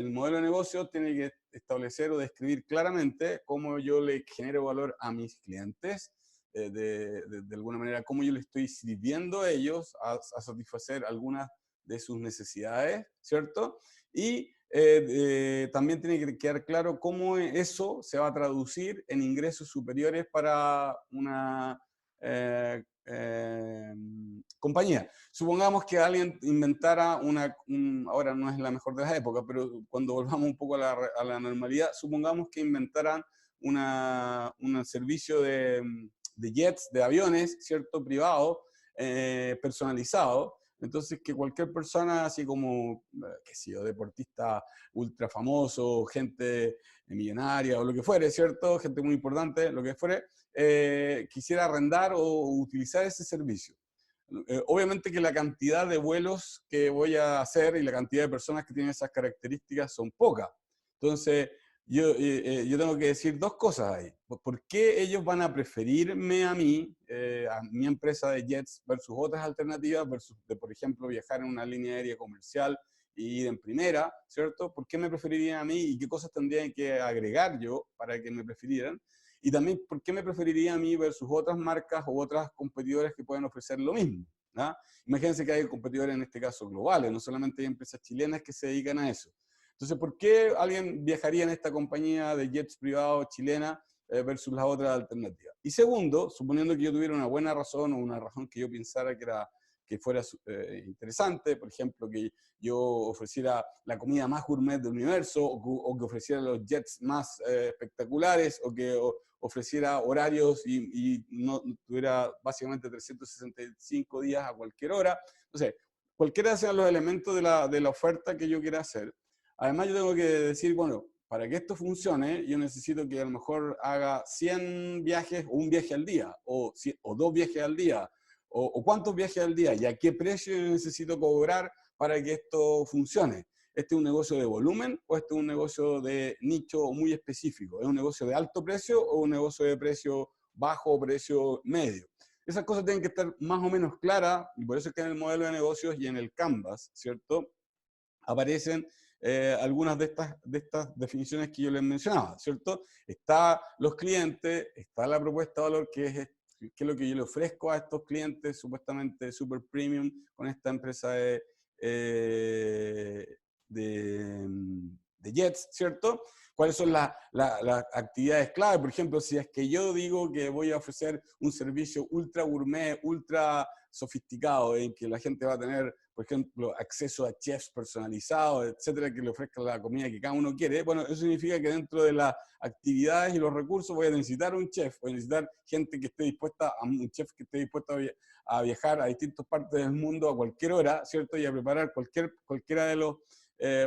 El modelo de negocio tiene que establecer o describir claramente cómo yo le genero valor a mis clientes, de alguna manera cómo yo le estoy sirviendo a ellos a satisfacer algunas de sus necesidades, ¿cierto? Y también tiene que quedar claro cómo eso se va a traducir en ingresos superiores para una compañía. Supongamos que alguien inventara ahora no es la mejor de las épocas, pero cuando volvamos un poco a la normalidad, supongamos que inventaran un servicio de jets, de aviones, ¿cierto? Privado, personalizado. Entonces, que cualquier persona, así como, qué sé yo, deportista ultra famoso, gente millonaria o lo que fuere, ¿cierto? Gente muy importante, lo que fuere, quisiera arrendar o utilizar ese servicio. Obviamente que la cantidad de vuelos que voy a hacer y la cantidad de personas que tienen esas características son pocas. Entonces, yo tengo que decir dos cosas ahí. ¿Por qué ellos van a preferirme a mí, a mi empresa de jets, versus otras alternativas, versus, por ejemplo, viajar en una línea aérea comercial y ir en primera, ¿cierto? ¿Por qué me preferirían a mí y qué cosas tendría que agregar yo para que me prefirieran? Y también, ¿por qué me preferiría a mí versus otras marcas o otras competidores que pueden ofrecer lo mismo? ¿Ah? Imagínense que hay competidores en este caso globales, no solamente hay empresas chilenas que se dedican a eso. Entonces, ¿por qué alguien viajaría en esta compañía de jets privados chilena versus las otras alternativas? Y segundo, suponiendo que yo tuviera una buena razón o una razón que yo pensara que fuera interesante, por ejemplo, que yo ofreciera la comida más gourmet del universo, o que ofreciera los jets más espectaculares, o que ofreciera horarios y no tuviera básicamente 365 días a cualquier hora. Entonces, cualquiera sean los elementos de la oferta que yo quiera hacer. Además, yo tengo que decir, bueno, para que esto funcione, yo necesito que a lo mejor haga 100 viajes o un viaje al día, o 2 viajes al día, o cuántos viajes al día y a qué precio yo necesito cobrar para que esto funcione. ¿Este es un negocio de volumen o este es un negocio de nicho muy específico? ¿Es un negocio de alto precio o un negocio de precio bajo o precio medio? Esas cosas tienen que estar más o menos claras, y por eso es que en el modelo de negocios y en el Canvas, ¿cierto?, aparecen algunas de estas definiciones que yo les mencionaba, ¿cierto? Está los clientes, está la propuesta de valor, que es lo que yo le ofrezco a estos clientes supuestamente super premium con esta empresa de jets, ¿cierto? ¿Cuáles son las actividades clave? Por ejemplo, si es que yo digo que voy a ofrecer un servicio ultra gourmet, ultra sofisticado, en que la gente va a tener, por ejemplo, acceso a chefs personalizados, etcétera, que le ofrezcan la comida que cada uno quiere, bueno, eso significa que dentro de las actividades y los recursos voy a necesitar un chef, voy a necesitar gente que esté dispuesta, un chef que esté dispuesto a viajar a distintas partes del mundo a cualquier hora, ¿cierto? Y a preparar cualquiera de los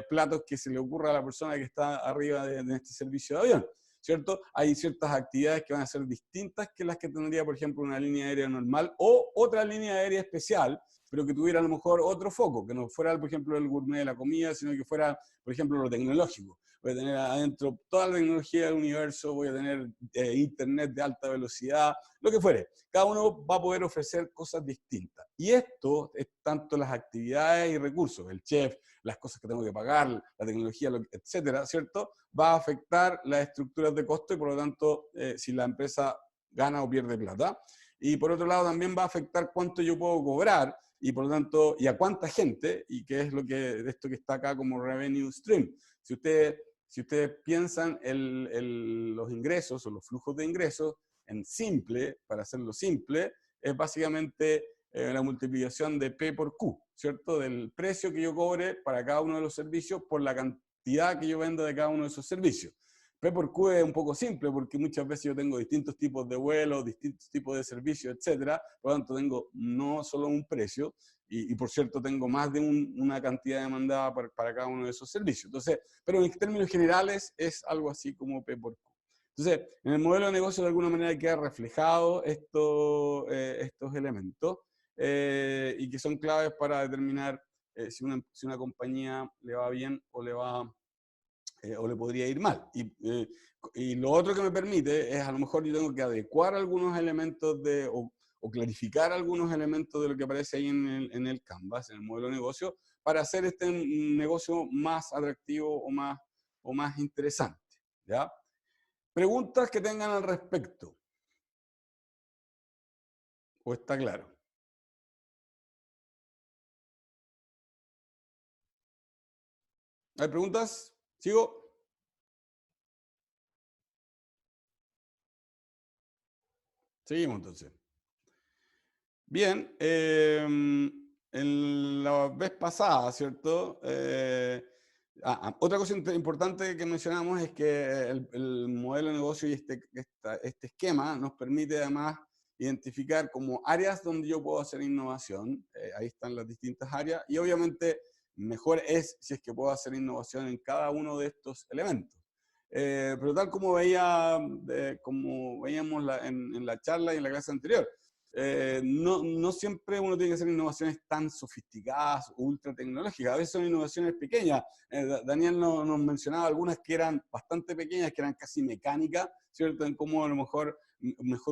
platos que se le ocurra a la persona que está arriba de este servicio de avión, ¿cierto? Hay ciertas actividades que van a ser distintas que las que tendría, por ejemplo, una línea aérea normal o otra línea aérea especial, pero que tuviera a lo mejor otro foco, que no fuera, por ejemplo, el gourmet de la comida, sino que fuera, por ejemplo, lo tecnológico. Voy a tener adentro toda la tecnología del universo, voy a tener internet de alta velocidad, lo que fuere. Cada uno va a poder ofrecer cosas distintas. Y esto es tanto las actividades y recursos, el chef, las cosas que tengo que pagar, la tecnología, etcétera, ¿cierto? Va a afectar las estructuras de costo y por lo tanto si la empresa gana o pierde plata. Y por otro lado también va a afectar cuánto yo puedo cobrar y por lo tanto, y a cuánta gente, y qué es lo que, de esto que está acá como revenue stream. Si ustedes piensan los ingresos o los flujos de ingresos en simple, para hacerlo simple, es básicamente la multiplicación de P por Q, ¿cierto? Del precio que yo cobre para cada uno de los servicios por la cantidad que yo vendo de cada uno de esos servicios. P por Q es un poco simple porque muchas veces yo tengo distintos tipos de vuelos, distintos tipos de servicios, etcétera. Por lo tanto, tengo no solo un precio, y por cierto, tengo más de una cantidad demandada para cada uno de esos servicios. Entonces, pero en términos generales es algo así como P por Q. Entonces, en el modelo de negocio de alguna manera queda reflejado estos elementos y que son claves para determinar si una compañía le va bien o le podría ir mal. Y lo otro que me permite es, a lo mejor yo tengo que adecuar algunos elementos o clarificar algunos elementos de lo que aparece ahí en el Canvas, en el modelo de negocio, para hacer este negocio más atractivo o más interesante. ¿Ya? Preguntas que tengan al respecto. ¿O está claro? ¿Hay preguntas? ¿Sigo? Seguimos entonces. Bien, en la vez pasada, ¿cierto? Otra cosa importante que mencionamos es que el modelo de negocio y este esquema nos permite además identificar como áreas donde yo puedo hacer innovación. Ahí están las distintas áreas y obviamente mejor es si es que puedo hacer innovación en cada uno de estos elementos. Pero tal como veíamos en la charla y en la clase anterior, no siempre uno tiene que hacer innovaciones tan sofisticadas, ultra tecnológicas. A veces son innovaciones pequeñas. Daniel nos mencionaba algunas que eran bastante pequeñas, que eran casi mecánicas, ¿cierto? En cómo a lo mejor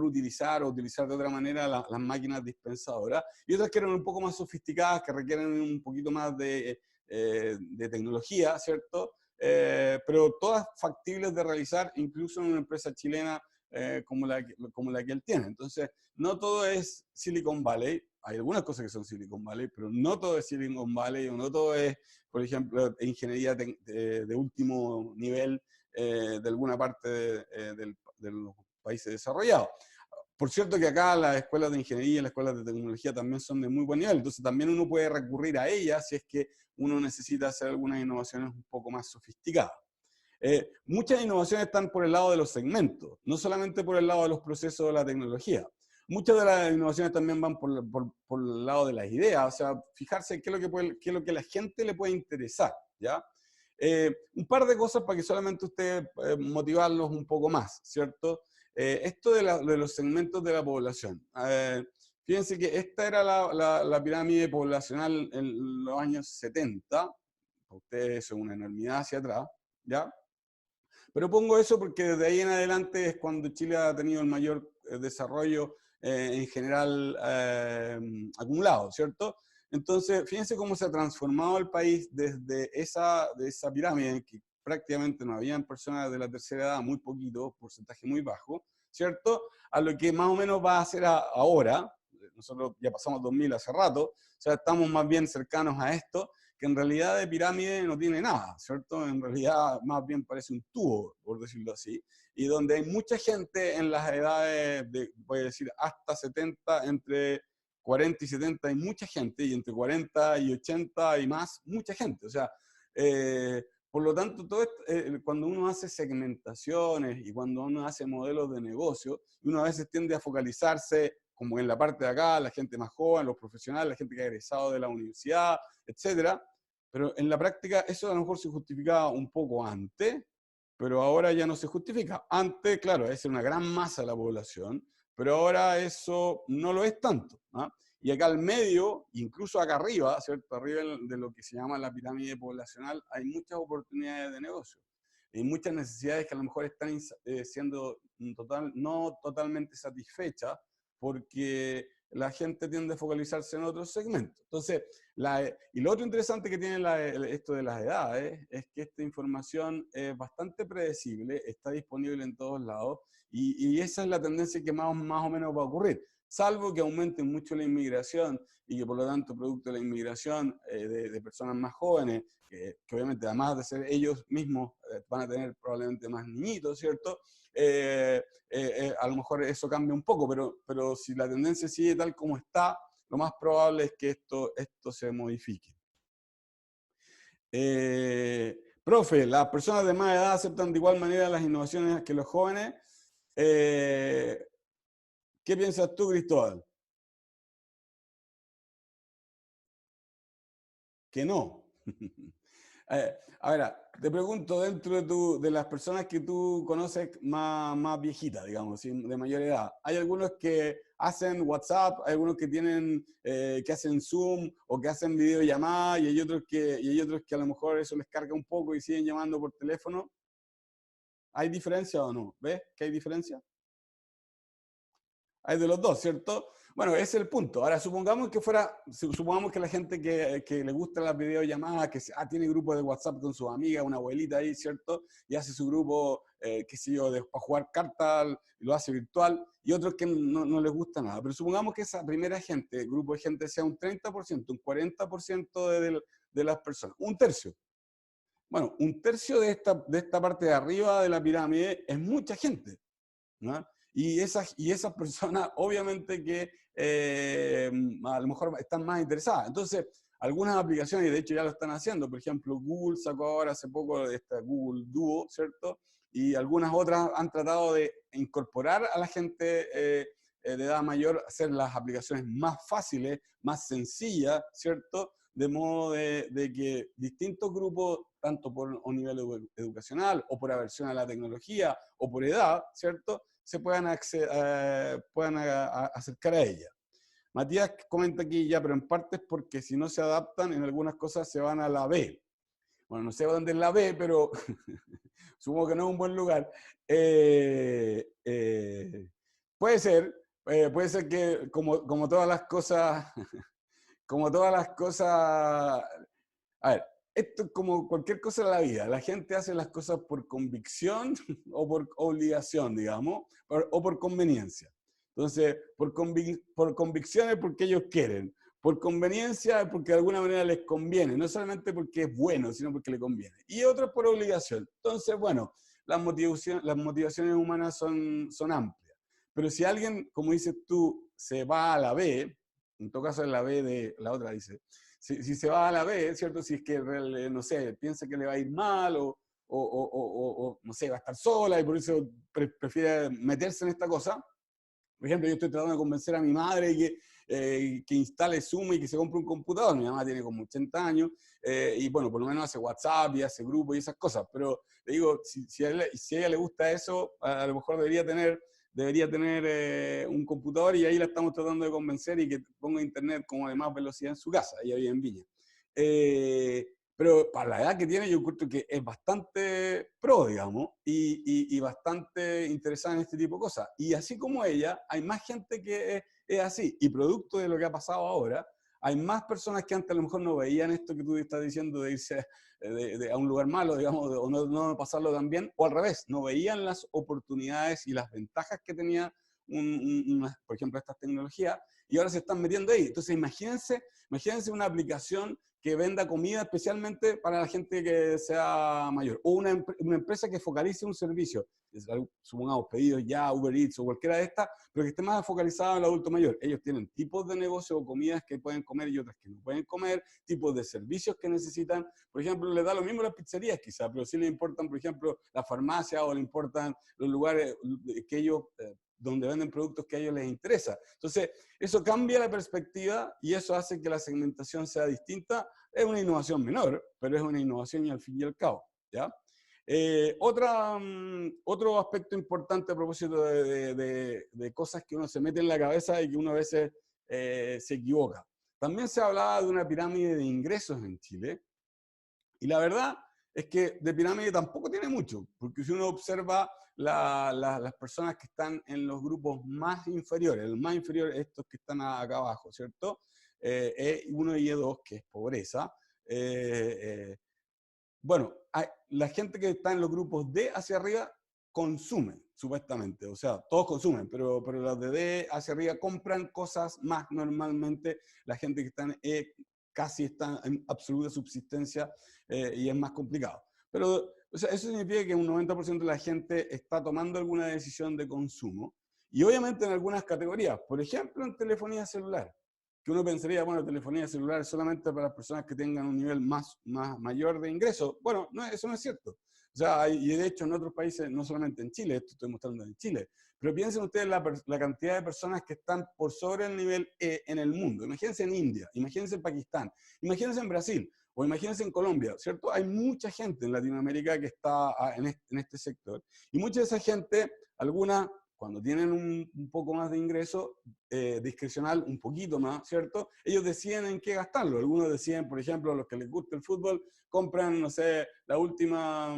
utilizar de otra manera las máquinas dispensadoras. Y otras que eran un poco más sofisticadas, que requieren un poquito más de tecnología, ¿cierto? Pero todas factibles de realizar, incluso en una empresa chilena como la que él tiene. Entonces, no todo es Silicon Valley. Hay algunas cosas que son Silicon Valley, pero no todo es Silicon Valley, o no todo es, por ejemplo, ingeniería de último nivel de alguna parte de los países desarrollados. Por cierto que acá las escuelas de ingeniería y las escuelas de tecnología también son de muy buen nivel, entonces también uno puede recurrir a ellas si es que uno necesita hacer algunas innovaciones un poco más sofisticadas. Muchas innovaciones están por el lado de los segmentos, no solamente por el lado de los procesos de la tecnología. Muchas de las innovaciones también van por el lado de las ideas, o sea, fijarse qué es lo que a la gente le puede interesar, ¿ya? Un par de cosas para que solamente ustedes motivarlos un poco más, ¿cierto? Esto de los segmentos de la población. Fíjense que esta era la pirámide poblacional en los años 70. Para ustedes eso es una enormidad hacia atrás, ¿ya? Pero pongo eso porque desde ahí en adelante es cuando Chile ha tenido el mayor desarrollo en general acumulado, ¿cierto? Entonces, fíjense cómo se ha transformado el país desde de esa pirámide, en que prácticamente no habían personas de la tercera edad, muy poquito, porcentaje muy bajo, ¿cierto? A lo que más o menos va a ser ahora. Nosotros ya pasamos 2000 hace rato, o sea, estamos más bien cercanos a esto, que en realidad de pirámide no tiene nada, ¿cierto? En realidad más bien parece un tubo, por decirlo así, y donde hay mucha gente en las edades, voy a decir, hasta 70, entre 40 y 70 hay mucha gente, y entre 40 y 80 y más, mucha gente. O sea, por lo tanto, cuando uno hace segmentaciones y cuando uno hace modelos de negocio, uno a veces tiende a focalizarse como en la parte de acá, la gente más joven, los profesionales, la gente que ha egresado de la universidad, etcétera. Pero en la práctica eso a lo mejor se justificaba un poco antes, pero ahora ya no se justifica. Antes, claro, es una gran masa de la población, pero ahora eso no lo es tanto. ¿Ah? Y acá al medio, incluso acá arriba, ¿cierto? Arriba de lo que se llama la pirámide poblacional, hay muchas oportunidades de negocio. Hay muchas necesidades que a lo mejor están siendo no totalmente satisfechas porque la gente tiende a focalizarse en otros segmentos. Entonces, y lo otro interesante que tiene esto de las edades es que esta información es bastante predecible, está disponible en todos lados, y esa es la tendencia que más o menos va a ocurrir, salvo que aumente mucho la inmigración y que por lo tanto, producto de la inmigración de personas más jóvenes, que obviamente además de ser ellos mismos, van a tener probablemente más niñitos, ¿cierto? A lo mejor eso cambia un poco, pero si la tendencia sigue tal como está, lo más probable es que esto se modifique. Profe, ¿las personas de más edad aceptan de igual manera las innovaciones que los jóvenes? ¿Qué piensas tú, Cristóbal? Que no. Ahora, te pregunto, dentro de las personas que tú conoces más viejitas, digamos, ¿sí? De mayor edad, ¿hay algunos que hacen WhatsApp, hay algunos que tienen, que hacen Zoom o que hacen videollamadas y hay otros que a lo mejor eso les carga un poco y siguen llamando por teléfono? ¿Hay diferencia o no? ¿Ves que hay diferencia? Hay de los dos, ¿cierto? Bueno, ese es el punto. Ahora, supongamos que supongamos que la gente que le gusta las videollamadas, que tiene grupo de WhatsApp con sus amigas, una abuelita ahí, ¿cierto? Y hace su grupo, qué sé yo, para jugar cartas, lo hace virtual, y otros que no les gusta nada. Pero supongamos que esa primera gente, grupo de gente, sea un 30%, un 40% de las personas, un tercio. Bueno, un tercio de esta parte de arriba de la pirámide es mucha gente, ¿no? Y esas personas, obviamente que a lo mejor están más interesadas. Entonces, algunas aplicaciones, y de hecho ya lo están haciendo, por ejemplo, Google sacó ahora hace poco esta Google Duo, ¿cierto? Y algunas otras han tratado de incorporar a la gente de edad mayor, hacer las aplicaciones más fáciles, más sencillas, ¿cierto? De modo de que distintos grupos, tanto por un nivel educacional, o por aversión a la tecnología, o por edad, ¿cierto?, se puedan acercar a ella. Matías comenta aquí ya, pero en parte es porque si no se adaptan, en algunas cosas se van a la B. Bueno, no sé dónde es la B, pero supongo que no es un buen lugar. Puede ser que como todas las cosas, como todas las cosas, a ver, esto es como cualquier cosa en la vida. La gente hace las cosas por convicción o por obligación, digamos, o por conveniencia. Entonces, por convicción es porque ellos quieren. Por conveniencia es porque de alguna manera les conviene. No solamente porque es bueno, sino porque le conviene. Y otros por obligación. Entonces, bueno, las motivaciones humanas son amplias. Pero si alguien, como dices tú, se va a la B, en todo caso es la B de la otra, dice, si se va a la B, ¿cierto? Si es que, no sé, piensa que le va a ir mal o no sé, va a estar sola y por eso prefiere meterse en esta cosa. Por ejemplo, yo estoy tratando de convencer a mi madre que instale Zoom y que se compre un computador. Mi mamá tiene como 80 años y bueno, por lo menos hace WhatsApp y hace grupo y esas cosas. Pero le digo, si a ella le gusta eso, a lo mejor debería tener un computador, y ahí la estamos tratando de convencer y que ponga internet como de más velocidad en su casa. Ella vive en Viña. Pero para la edad que tiene, yo encuentro que es bastante pro, digamos, y bastante interesada en este tipo de cosas. Y así como ella, hay más gente que es así. Y producto de lo que ha pasado ahora, hay más personas que antes a lo mejor no veían esto que tú estás diciendo de irse a un lugar malo, digamos, o no pasarlo tan bien, o al revés, no veían las oportunidades y las ventajas que tenía, por ejemplo, estas tecnologías, y ahora se están metiendo ahí. Entonces, imagínense una aplicación que venda comida especialmente para la gente que sea mayor, o una empresa que focalice un servicio, supongamos pedidos ya, Uber Eats o cualquiera de estas, pero que esté más focalizado en el adulto mayor. Ellos tienen tipos de negocio o comidas que pueden comer y otras que no pueden comer, tipos de servicios que necesitan. Por ejemplo, les da lo mismo las pizzerías quizás, pero sí les importan, por ejemplo, las farmacias, o les importan los lugares que ellos donde venden productos que a ellos les interesa. Entonces, eso cambia la perspectiva y eso hace que la segmentación sea distinta. Es una innovación menor, pero es una innovación y al fin y al cabo, ¿ya? Otro aspecto importante a propósito de cosas que uno se mete en la cabeza y que uno a veces se equivoca. También se hablaba de una pirámide de ingresos en Chile, y la verdad es que de pirámide tampoco tiene mucho, porque si uno observa las personas que están en los grupos más inferiores, el más inferior, estos que están acá abajo, ¿cierto? E1 y E2, que es pobreza. Bueno, la gente que está en los grupos D hacia arriba consume, supuestamente. O sea, todos consumen, pero los de D hacia arriba compran cosas más normalmente. La gente que está en E casi está en absoluta subsistencia y es más complicado. Pero o sea, eso significa que un 90% de la gente está tomando alguna decisión de consumo. Y obviamente en algunas categorías, por ejemplo en telefonía celular, que uno pensaría, bueno, telefonía celular es solamente para las personas que tengan un nivel mayor de ingreso. Bueno, no, eso no es cierto. O sea, y de hecho en otros países, no solamente en Chile, esto estoy mostrando en Chile, pero piensen ustedes la cantidad de personas que están por sobre el nivel E en el mundo. Imagínense en India, imagínense en Pakistán, imagínense en Brasil, o imagínense en Colombia, ¿cierto? Hay mucha gente en Latinoamérica que está en este sector, y mucha de esa gente, alguna, cuando tienen un poco más de ingreso discrecional, un poquito más, ¿cierto? Ellos deciden en qué gastarlo. Algunos deciden, por ejemplo, a los que les gusta el fútbol, compran, no sé, la última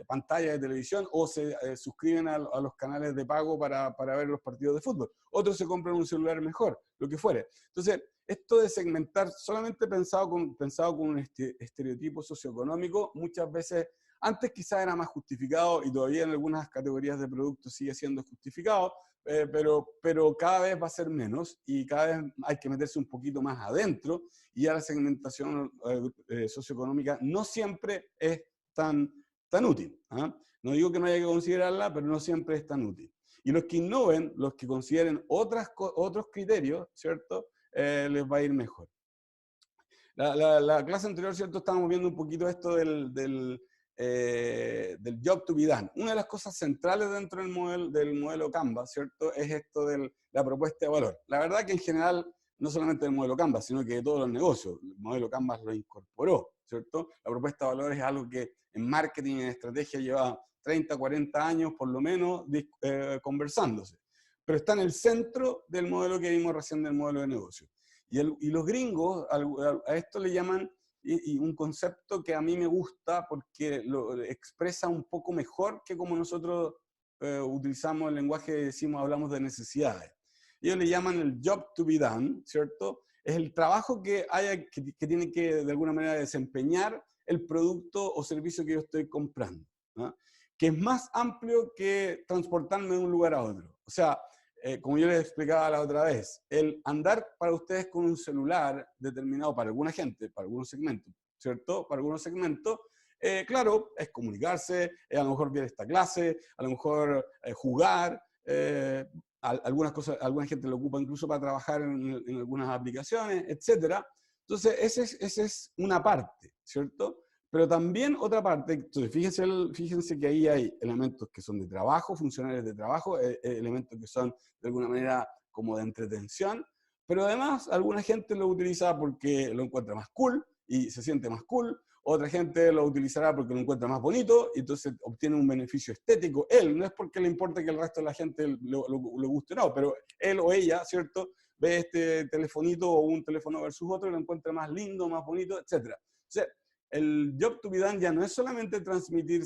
pantalla de televisión o se suscriben a los canales de pago para ver los partidos de fútbol. Otros se compran un celular mejor, lo que fuere. Entonces, esto de segmentar solamente pensado con un estereotipo socioeconómico, muchas veces, antes quizás era más justificado y todavía en algunas categorías de productos sigue siendo justificado, pero cada vez va a ser menos y cada vez hay que meterse un poquito más adentro y ya la segmentación socioeconómica no siempre es tan útil. No digo que no haya que considerarla, pero no siempre es tan útil. Y los que innoven, los que consideren otros criterios, ¿cierto? Les va a ir mejor. La clase anterior, ¿cierto? Estábamos viendo un poquito esto del job to be done. Una de las cosas centrales dentro del modelo Canva, ¿cierto? Es esto de la propuesta de valor. La verdad que en general, no solamente del modelo Canva, sino que de todos los negocios, el modelo Canva lo incorporó, ¿cierto? La propuesta de valor es algo que en marketing y en estrategia lleva 30, 40 años por lo menos conversándose. Pero está en el centro del modelo que vimos recién del modelo de negocio. Y los gringos a esto le llaman y un concepto que a mí me gusta porque lo expresa un poco mejor que como nosotros utilizamos el lenguaje, hablamos de necesidades. Ellos le llaman el job to be done, ¿cierto? Es el trabajo que tiene que de alguna manera desempeñar el producto o servicio que yo estoy comprando, ¿no? Que es más amplio que transportarme de un lugar a otro. O sea, como yo les explicaba la otra vez, el andar para ustedes con un celular determinado para alguna gente, para algunos segmentos, ¿cierto? Para algunos segmentos, claro, es comunicarse, a lo mejor ver esta clase, a lo mejor jugar, algunas cosas, alguna gente lo ocupa incluso para trabajar en algunas aplicaciones, etc. Entonces, esa es una parte, ¿cierto? Pero también otra parte, entonces fíjense que ahí hay elementos que son de trabajo, funcionales de trabajo, elementos que son de alguna manera como de entretención, pero además alguna gente lo utiliza porque lo encuentra más cool y se siente más cool, otra gente lo utilizará porque lo encuentra más bonito y entonces obtiene un beneficio estético. Él, no es porque le importe que el resto de la gente lo guste o no, pero él o ella, ¿cierto? Ve este telefonito o un teléfono versus otro y lo encuentra más lindo, más bonito, etc. O sea, el job to be done ya no es solamente transmitir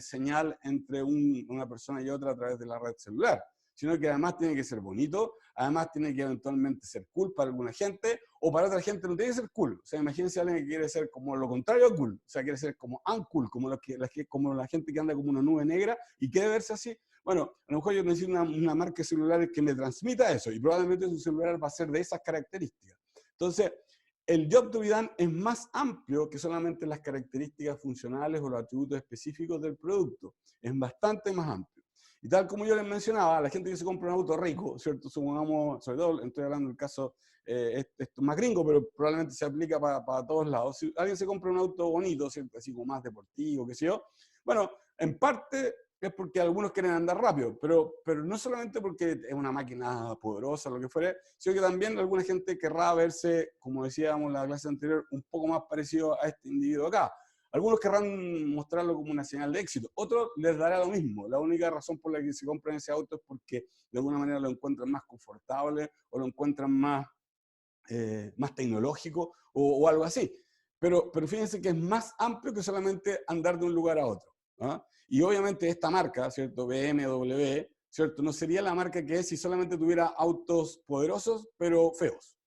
señal entre una persona y otra a través de la red celular, sino que además tiene que ser bonito, además tiene que eventualmente ser cool para alguna gente, o para otra gente no tiene que ser cool. O sea, imagínense a alguien que quiere ser como lo contrario a cool, o sea, quiere ser como uncool, como la gente que anda como una nube negra y quiere verse así. Bueno, a lo mejor yo necesito una marca de celulares que me transmita eso, y probablemente su celular va a ser de esas características. Entonces, el job to be done es más amplio que solamente las características funcionales o los atributos específicos del producto. Es bastante más amplio. Y tal como yo les mencionaba, la gente que se compra un auto rico, ¿cierto? Supongamos, sobre todo, estoy hablando del caso, esto es más gringo, pero probablemente se aplica para todos lados. Si alguien se compra un auto bonito, ¿cierto? Así como más deportivo, qué sé yo, bueno, en parte es porque algunos quieren andar rápido, pero no solamente porque es una máquina poderosa, lo que fuere, sino que también alguna gente querrá verse, como decíamos en la clase anterior, un poco más parecido a este individuo acá. Algunos querrán mostrarlo como una señal de éxito, otros les dará lo mismo. La única razón por la que se compran ese auto es porque de alguna manera lo encuentran más confortable o lo encuentran más tecnológico o algo así. Pero fíjense que es más amplio que solamente andar de un lugar a otro. ¿Ah? Y obviamente esta marca, ¿cierto? BMW, ¿cierto? No sería la marca que es si solamente tuviera autos poderosos, pero feos.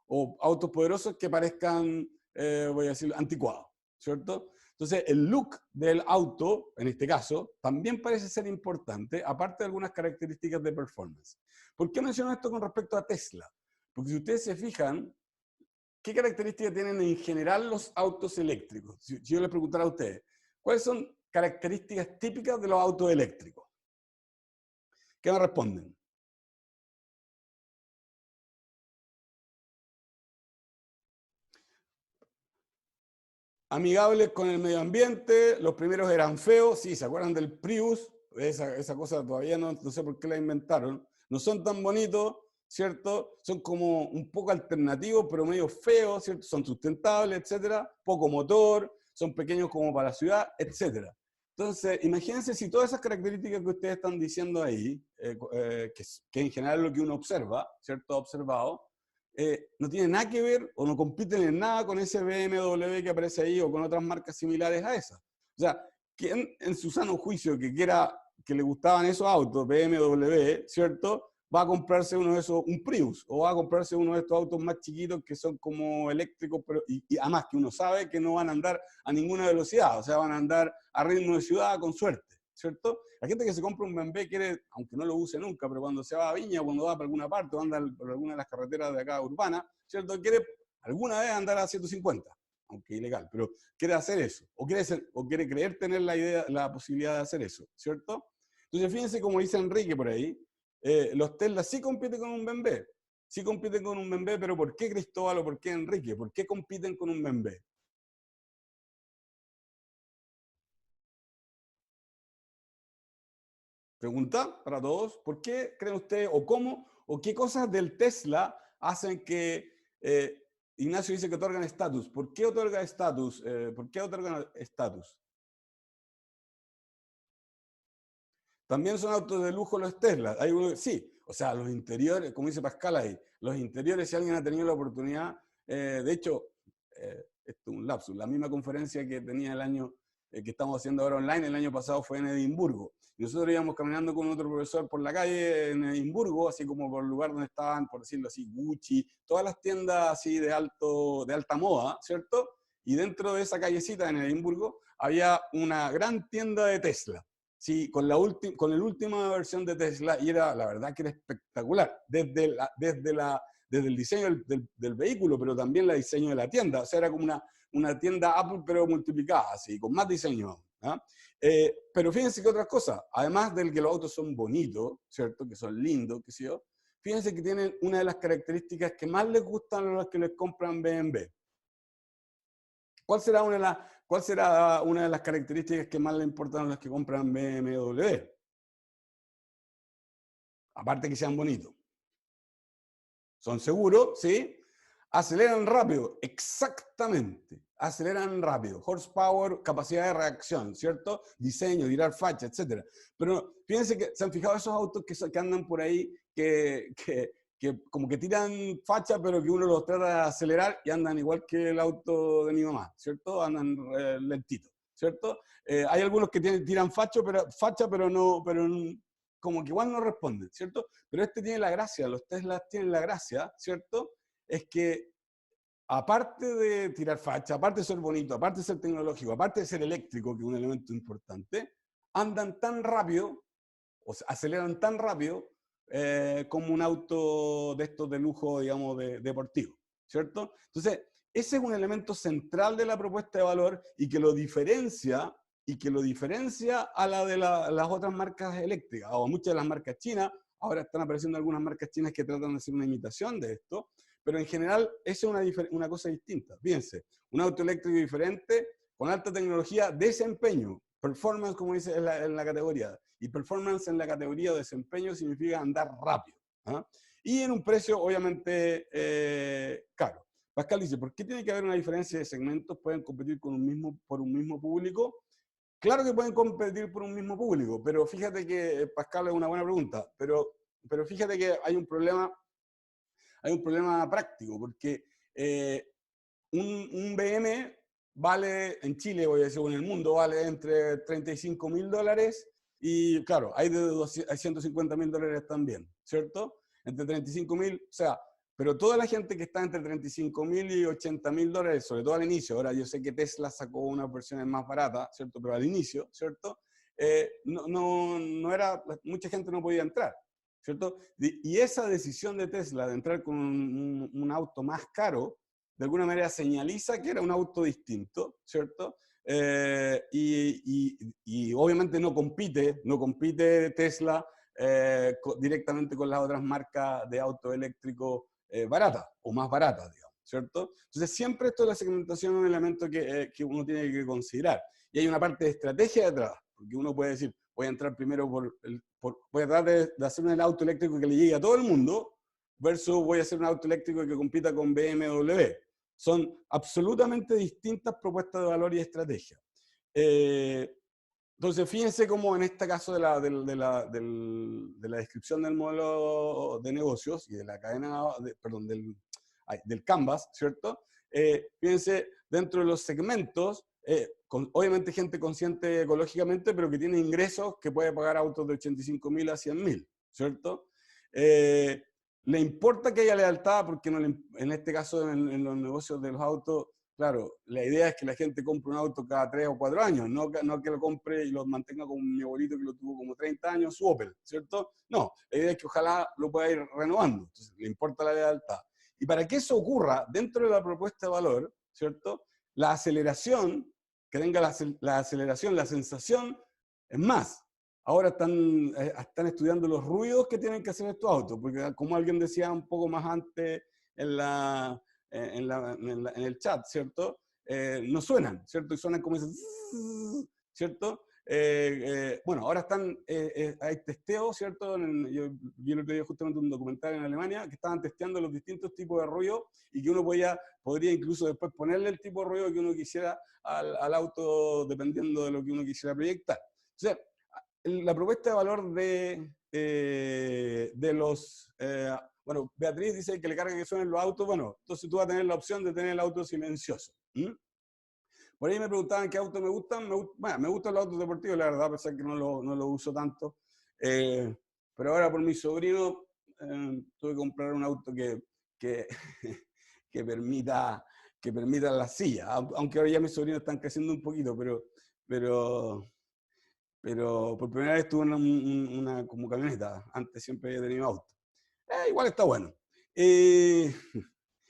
O autos poderosos que parezcan, voy a decir, anticuados, ¿cierto? Entonces, el look del auto, en este caso, también parece ser importante, aparte de algunas características de performance. ¿Por qué menciono esto con respecto a Tesla? Porque si ustedes se fijan, ¿qué características tienen en general los autos eléctricos? Si yo les preguntara a ustedes, ¿cuáles son características típicas de los autos eléctricos? ¿Qué me responden? Amigables con el medio ambiente, los primeros eran feos, sí, ¿se acuerdan del Prius? Esa cosa todavía no sé por qué la inventaron. No son tan bonitos, ¿cierto? Son como un poco alternativos, pero medio feos, ¿cierto? Son sustentables, etcétera. Poco motor, son pequeños como para la ciudad, etcétera. Entonces, imagínense si todas esas características que ustedes están diciendo ahí, que en general es lo que uno observa, ¿cierto? Observado, no tiene nada que ver o no compiten en nada con ese BMW que aparece ahí o con otras marcas similares a esa. O sea, ¿quién en su sano juicio que le gustaban esos autos, BMW, ¿cierto? Va a comprarse uno de esos, un Prius, o va a comprarse uno de estos autos más chiquitos que son como eléctricos, pero, y además que uno sabe que no van a andar a ninguna velocidad, o sea, van a andar a ritmo de ciudad con suerte, ¿cierto? La gente que se compra un BMW quiere, aunque no lo use nunca, pero cuando se va a Viña, cuando va para alguna parte, o anda por alguna de las carreteras de acá urbanas, ¿cierto? Quiere alguna vez andar a 150, aunque ilegal, pero quiere hacer eso, o quiere creer tener la idea, la posibilidad de hacer eso, ¿cierto? Entonces fíjense como dice Enrique por ahí, los Tesla sí compiten con un BMW, sí compiten con un BMW, pero ¿por qué Cristóbal o por qué Enrique? ¿Por qué compiten con un BMW? Pregunta para todos, ¿por qué creen ustedes o cómo o qué cosas del Tesla hacen que Ignacio dice que otorgan estatus? ¿Por qué otorga estatus? ¿Por qué otorgan estatus? También son autos de lujo los Tesla. Hay uno, sí, o sea, los interiores, como dice Pascal ahí, los interiores, si alguien ha tenido la oportunidad, de hecho, esto es un lapsus, la misma conferencia que tenía el año, que estamos haciendo ahora online, el año pasado fue en Edimburgo. Y nosotros íbamos caminando con otro profesor por la calle en Edimburgo, así como por el lugar donde estaban, por decirlo así, Gucci, todas las tiendas así de alta moda, ¿cierto? Y dentro de esa callecita en Edimburgo había una gran tienda de Tesla. Sí, con la última versión de Tesla, y era, la verdad que era espectacular, desde el diseño del vehículo, pero también el diseño de la tienda. O sea, era como una tienda Apple, pero multiplicada, así, con más diseño. ¿Ah? Pero fíjense que otras cosas, además del que los autos son bonitos, ¿cierto? Que son lindos, qué sé yo, fíjense que tienen una de las características que más les gustan a los que les compran BMW. ¿Cuál será una de las características que más le importan a los que compran BMW? Aparte que sean bonitos. Son seguros, ¿sí? Aceleran rápido, exactamente. Aceleran rápido. Horsepower, capacidad de reacción, ¿cierto? Diseño, tirar facha, etc. Pero fíjense que se han fijado esos autos que andan por ahí que como que tiran facha, pero que uno los trata de acelerar y andan igual que el auto de mi mamá, ¿cierto? Andan lentitos, ¿cierto? Hay algunos que tiran facha, pero no, como que igual no responden, ¿cierto? Pero este tiene la gracia, los Teslas tienen la gracia, ¿cierto? Es que aparte de tirar facha, aparte de ser bonito, aparte de ser tecnológico, aparte de ser eléctrico, que es un elemento importante, andan tan rápido, o sea, aceleran tan rápido como un auto de estos de lujo, digamos, deportivo, ¿cierto? Entonces, ese es un elemento central de la propuesta de valor y que lo diferencia a la de las otras marcas eléctricas, o muchas de las marcas chinas. Ahora están apareciendo algunas marcas chinas que tratan de hacer una imitación de esto, pero en general esa es una cosa distinta. Fíjense, un auto eléctrico diferente, con alta tecnología, desempeño, performance, como dice en la categoría. Y performance en la categoría de desempeño significa andar rápido. ¿Ah? Y en un precio, obviamente, caro. Pascal dice, ¿por qué tiene que haber una diferencia de segmentos? ¿Pueden competir por un mismo público? Claro que pueden competir por un mismo público, pero fíjate que, Pascal, es una buena pregunta, pero fíjate que hay un problema práctico, porque un BM vale, en Chile, voy a decir, o en el mundo, vale entre $35.000 y, claro, hay de hay $150.000 también, ¿cierto? Entre 35.000, o sea, pero toda la gente que está entre 35.000 y $80.000, sobre todo al inicio, ahora yo sé que Tesla sacó unas versiones más baratas, ¿cierto? Pero al inicio, ¿cierto? No era, mucha gente no podía entrar, ¿cierto? Y esa decisión de Tesla de entrar con un auto más caro, de alguna manera señaliza que era un auto distinto, ¿cierto? Y obviamente no compite Tesla directamente con las otras marcas de auto eléctrico baratas o más baratas, digamos, ¿cierto? Entonces siempre esto de la segmentación es un elemento que uno tiene que considerar. Y hay una parte de estrategia detrás, porque uno puede decir, voy a entrar primero voy a tratar de hacer un auto eléctrico que le llegue a todo el mundo, versus voy a hacer un auto eléctrico que compita con BMW. Son absolutamente distintas propuestas de valor y estrategia. Entonces, fíjense cómo en este caso de la descripción del modelo de negocios y de la cadena, perdón, del Canvas, ¿cierto? Fíjense, dentro de los segmentos, obviamente gente consciente ecológicamente, pero que tiene ingresos que puede pagar autos de 85.000 a 100.000, ¿cierto? Le importa que haya lealtad, porque no en este caso en los negocios de los autos, claro, la idea es que la gente compre un auto cada 3 o 4 años, no que lo compre y lo mantenga como mi abuelito que lo tuvo como 30 años, su Opel, ¿cierto? No, la idea es que ojalá lo pueda ir renovando, entonces le importa la lealtad. Y para que eso ocurra dentro de la propuesta de valor, ¿cierto? La aceleración, que tenga la aceleración, la sensación, es más. Ahora están estudiando los ruidos que tienen que hacer estos autos, porque como alguien decía un poco más antes en, en el chat, ¿cierto? No suenan, ¿cierto? Y suenan como ese, ¿cierto? Bueno, ahora hay testeos, ¿cierto? Yo vi el otro día justamente un documental en Alemania que estaban testeando los distintos tipos de ruido y que uno podría incluso después ponerle el tipo de ruido que uno quisiera al auto dependiendo de lo que uno quisiera proyectar. Entonces, la propuesta de valor de los... bueno, Beatriz dice que le carga que suenen los autos. Bueno, entonces tú vas a tener la opción de tener el auto silencioso. Por ahí me preguntaban qué autos me gustan. Bueno, me gustan los autos deportivos, la verdad, a pesar que no lo uso tanto. Pero ahora por mi sobrino tuve que comprar un auto que, que permita la silla. Aunque ahora ya mis sobrinos están creciendo un poquito, pero por primera vez tuve una como camioneta. Antes siempre había tenido auto. Igual está bueno.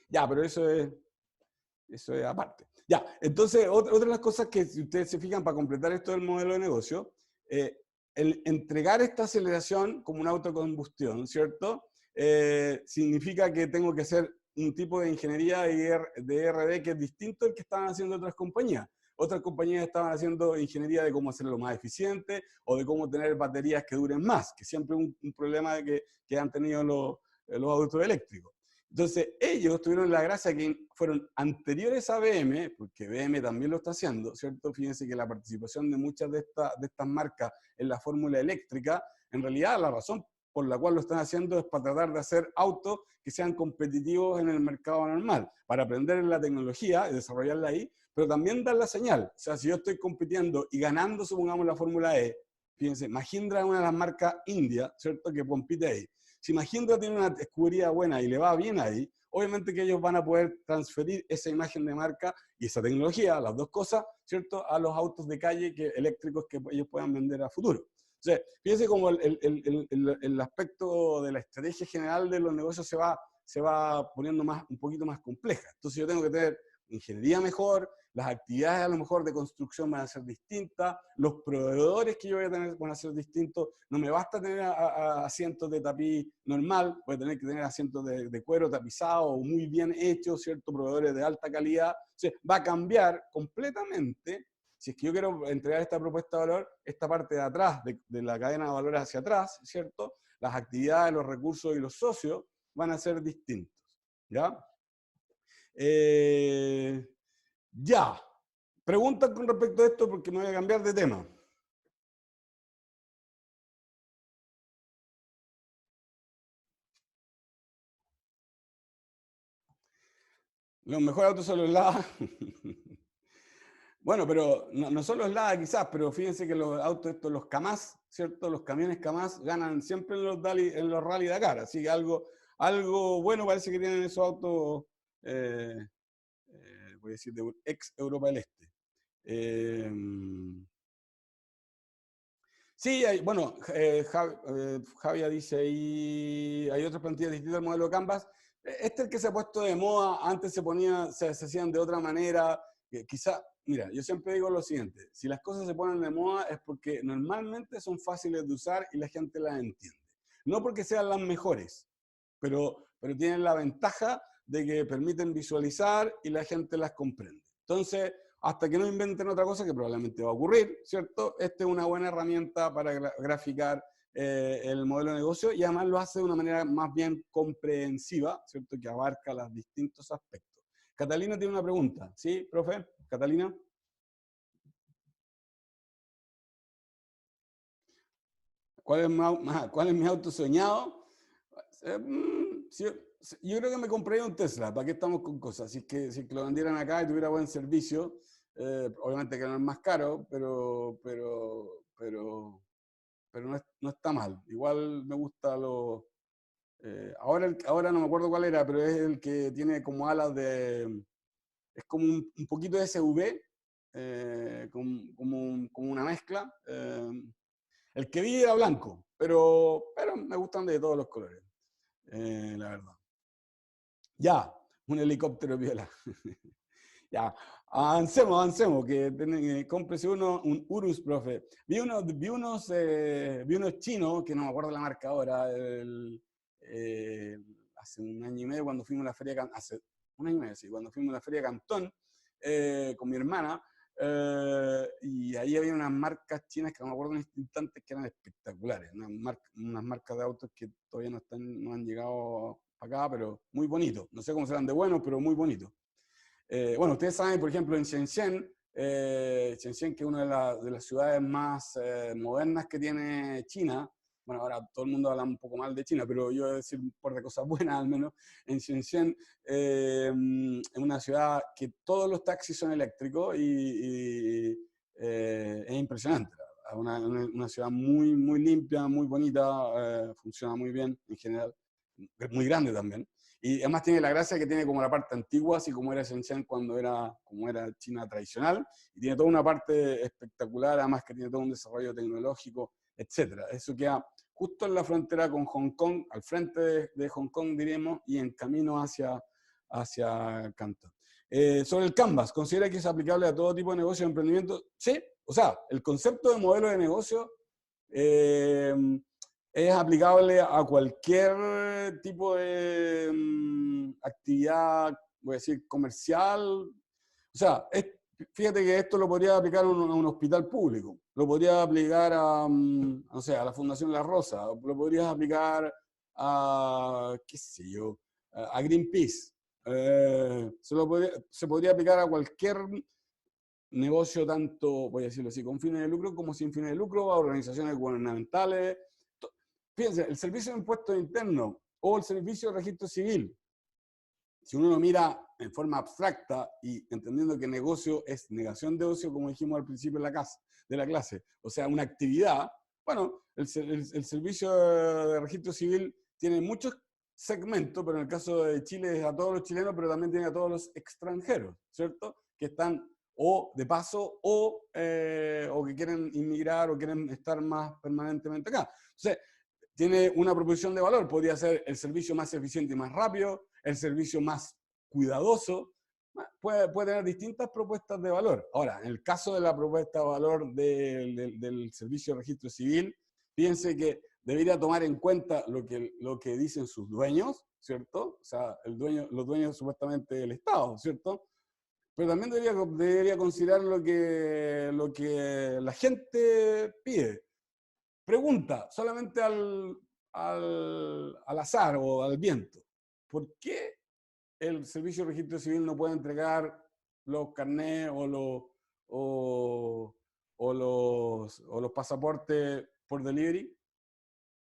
Ya, pero eso es aparte. Ya, entonces, otra de las cosas que si ustedes se fijan para completar esto del modelo de negocio, el entregar esta aceleración como un auto de combustión, ¿cierto? Significa que tengo que hacer un tipo de ingeniería de R&D que es distinto al que estaban haciendo otras compañías. Otras compañías estaban haciendo ingeniería de cómo hacerlo más eficiente o de cómo tener baterías que duren más, que siempre es un problema que han tenido los autos eléctricos. Entonces, ellos tuvieron la gracia que fueron anteriores a BM, porque BM también lo está haciendo, ¿cierto? Fíjense que la participación de muchas de estas marcas en la fórmula eléctrica, en realidad la razón por la cual lo están haciendo es para tratar de hacer autos que sean competitivos en el mercado normal, para aprender en la tecnología y desarrollarla ahí, pero también dar la señal. O sea, si yo estoy compitiendo y ganando, supongamos, la Fórmula E, fíjense, Mahindra es una de las marcas India, ¿cierto?, que compite ahí. Si Mahindra tiene una escudería buena y le va bien ahí, obviamente que ellos van a poder transferir esa imagen de marca y esa tecnología, las dos cosas, ¿cierto?, a los autos de calle eléctricos que ellos puedan vender a futuro. Entonces, fíjense cómo el aspecto de la estrategia general de los negocios se va poniendo un poquito más compleja. Entonces yo tengo que tener ingeniería mejor, las actividades a lo mejor de construcción van a ser distintas, los proveedores que yo voy a tener van a ser distintos, no me basta tener asientos de tapiz normal, voy a tener que tener asientos de cuero tapizado o muy bien hechos, ¿cierto? Proveedores de alta calidad. Entonces va a cambiar completamente. Si es que yo quiero entregar esta propuesta de valor, esta parte de atrás, de la cadena de valor hacia atrás, ¿cierto? Las actividades, los recursos y los socios van a ser distintos, ¿ya? Ya. Preguntas con respecto a esto porque me voy a cambiar de tema. Los mejores autos son los LADA. Bueno, pero no son los LADA quizás, pero fíjense que los autos estos, los Kamaz, ¿cierto? Los camiones Kamaz ganan siempre en los rally Dakar, así que algo bueno parece que tienen esos autos, voy a decir, de ex Europa del Este. Sí, bueno, Javier dice ahí, hay otras plantillas distintas al modelo Canvas. Este es el que se ha puesto de moda, antes se hacían de otra manera. Quizá, mira, yo siempre digo lo siguiente, si las cosas se ponen de moda es porque normalmente son fáciles de usar y la gente las entiende. No porque sean las mejores, pero tienen la ventaja de que permiten visualizar y la gente las comprende. Entonces, hasta que no inventen otra cosa, que probablemente va a ocurrir, ¿cierto? Esta es una buena herramienta para graficar el modelo de negocio y además lo hace de una manera más bien comprensiva, ¿cierto? Que abarca los distintos aspectos. Catalina tiene una pregunta, ¿sí, profe? Catalina. ¿Cuál es mi auto soñado? Yo creo que me compraría un Tesla, ¿para qué estamos con cosas? Si es que lo vendieran acá y tuviera buen servicio, Obviamente que no es más caro, pero no está mal. Igual me gusta lo... ahora no me acuerdo cuál era, pero es el que tiene como alas de... Es como un poquito de SV, como una mezcla. El que vi era blanco, pero me gustan de todos los colores, la verdad. Ya, un helicóptero viola. Ya, avancemos, que cómprese uno, un Urus, profe. Vi unos chinos, que no me acuerdo la marca ahora, hace un año y medio cuando fuimos a la feria, hace un año y medio, sí, cuando fuimos a la feria Cantón, con mi hermana, y ahí había unas marcas chinas que no me acuerdo en este instante que eran espectaculares, unas marcas de autos que todavía no han llegado acá, pero muy bonitos. No sé cómo serán de buenos, pero muy bonitos. Bueno, ustedes saben, por ejemplo, en Shenzhen, Shenzhen, que es una de las ciudades más modernas que tiene China. Bueno, ahora todo el mundo habla un poco mal de China, pero yo voy a decir un par de cosas buenas al menos. En Shenzhen es una ciudad que todos los taxis son eléctricos y es impresionante. Una ciudad muy limpia, muy bonita, funciona muy bien en general, muy grande también. Y además tiene la gracia que tiene como la parte antigua, así como era Shenzhen como era China tradicional, y tiene toda una parte espectacular, además que tiene todo un desarrollo tecnológico, etc. Eso queda justo en la frontera con Hong Kong, al frente de Hong Kong, diríamos, y en camino hacia Cantón. Sobre el Canvas, ¿considera que es aplicable a todo tipo de negocio de emprendimiento? Sí, o sea, el concepto de modelo de negocio es aplicable a cualquier tipo de actividad, voy a decir, comercial. O sea, fíjate que esto lo podría aplicar a un hospital público, lo podría aplicar no sé, a la Fundación La Rosa, lo podrías aplicar a, qué sé yo, a Greenpeace. Se podría aplicar a cualquier negocio, tanto, voy a decirlo así, con fines de lucro como sin fines de lucro, a organizaciones gubernamentales. Fíjense, el servicio de impuestos internos o el servicio de registro civil, si uno lo mira en forma abstracta y entendiendo que negocio es negación de ocio, como dijimos al principio de la clase, o sea, una actividad, bueno, el servicio de registro civil tiene muchos segmentos, pero en el caso de Chile es a todos los chilenos, pero también tiene a todos los extranjeros, ¿cierto? Que están o de paso o que quieren inmigrar o quieren estar más permanentemente acá. Entonces, tiene una proposición de valor, podría ser el servicio más eficiente y más rápido, el servicio más cuidadoso, puede tener distintas propuestas de valor. Ahora, en el caso de la propuesta de valor del servicio de registro civil, piense que debería tomar en cuenta lo que dicen sus dueños, ¿cierto? O sea, los dueños supuestamente del Estado, ¿cierto? Pero también debería considerar lo que la gente pide. Pregunta, solamente al azar o al viento. ¿Por qué el Servicio de Registro Civil no puede entregar los carnés o los pasaportes por delivery?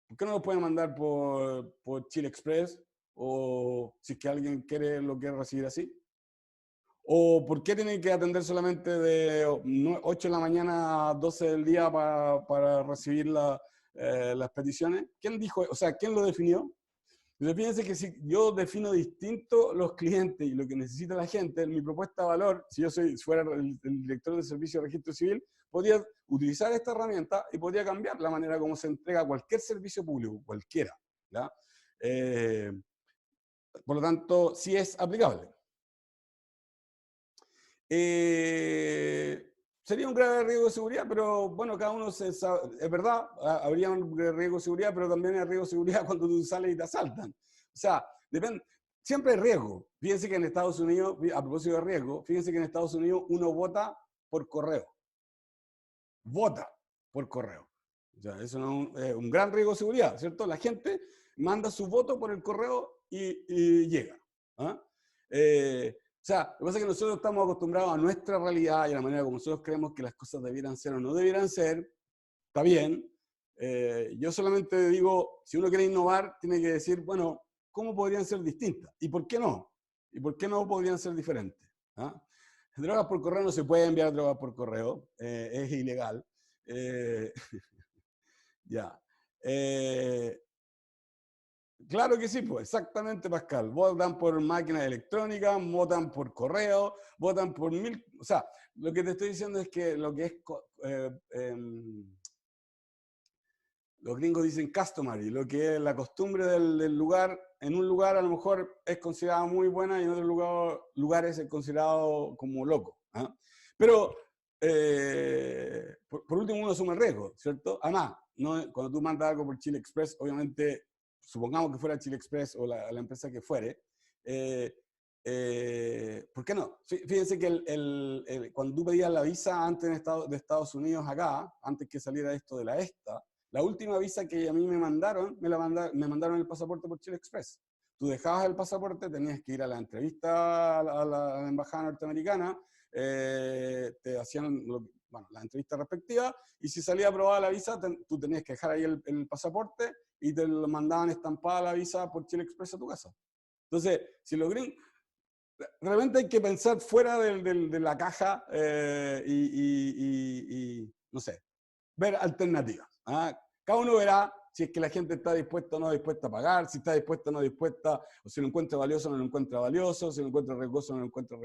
¿Por qué no los pueden mandar por Chile Express? O si es que alguien lo quiere recibir así. ¿O por qué tienen que atender solamente de 8 de la mañana a 12 del día para recibir las peticiones? ¿Quién dijo? O sea, ¿quién lo definió? Entonces, fíjense que si yo defino distinto los clientes y lo que necesita la gente, mi propuesta de valor, si yo fuera el director del Servicio de Registro Civil, podría utilizar esta herramienta y podría cambiar la manera como se entrega cualquier servicio público, cualquiera. ¿Ya? Por lo tanto, sí es aplicable. Sería un grave riesgo de seguridad, pero bueno, cada uno es verdad, habría un riesgo de seguridad, pero también hay riesgo de seguridad cuando tú sales y te asaltan. O sea, depende, siempre hay riesgo. Fíjense que en Estados Unidos, a propósito de riesgo, fíjense que en Estados Unidos uno vota por correo. Vota por correo. O sea, eso es un gran riesgo de seguridad, ¿cierto? La gente manda su voto por el correo y llega. ¿Ah? O sea, lo que pasa es que nosotros estamos acostumbrados a nuestra realidad y a la manera como nosotros creemos que las cosas debieran ser o no debieran ser. Está bien. Yo solamente digo, si uno quiere innovar, tiene que decir, bueno, ¿cómo podrían ser distintas? ¿Y por qué no? ¿Y por qué no podrían ser diferentes? ¿Ah? Drogas por correo no se puede enviar drogas por correo, es ilegal. Ya. Claro que sí, pues exactamente, Pascal. Votan por máquinas electrónicas, votan por correo, votan por mil... O sea, lo que te estoy diciendo es que lo que es... los gringos dicen customary, lo que es la costumbre del lugar, en un lugar a lo mejor es considerado muy buena y en otros lugares es considerado como loco. ¿Eh? Pero, por último, uno asume el riesgo, ¿cierto? Además, no, cuando tú mandas algo por Chile Express, obviamente, supongamos que fuera Chile Express o la empresa que fuere, ¿por qué no? Fíjense que cuando tú pedías la visa antes de Estados Unidos acá, antes que saliera esto de la ESTA, la última visa que a mí me mandaron, me mandaron el pasaporte por Chile Express. Tú dejabas el pasaporte, tenías que ir a la entrevista a la embajada norteamericana, te hacían la entrevista respectiva, y si salía aprobada la visa, tú tenías que dejar ahí el pasaporte y te lo mandaban estampada la visa por Chile Express a tu casa. Entonces, si los gringos... Realmente hay que pensar fuera de la caja y, no sé, ver alternativas. ¿Ah? Cada uno verá si es que la gente está dispuesta o no dispuesta a pagar, si está dispuesta o no dispuesta, o si lo encuentra valioso o no lo encuentra valioso, si lo encuentra riesgoso o no lo encuentra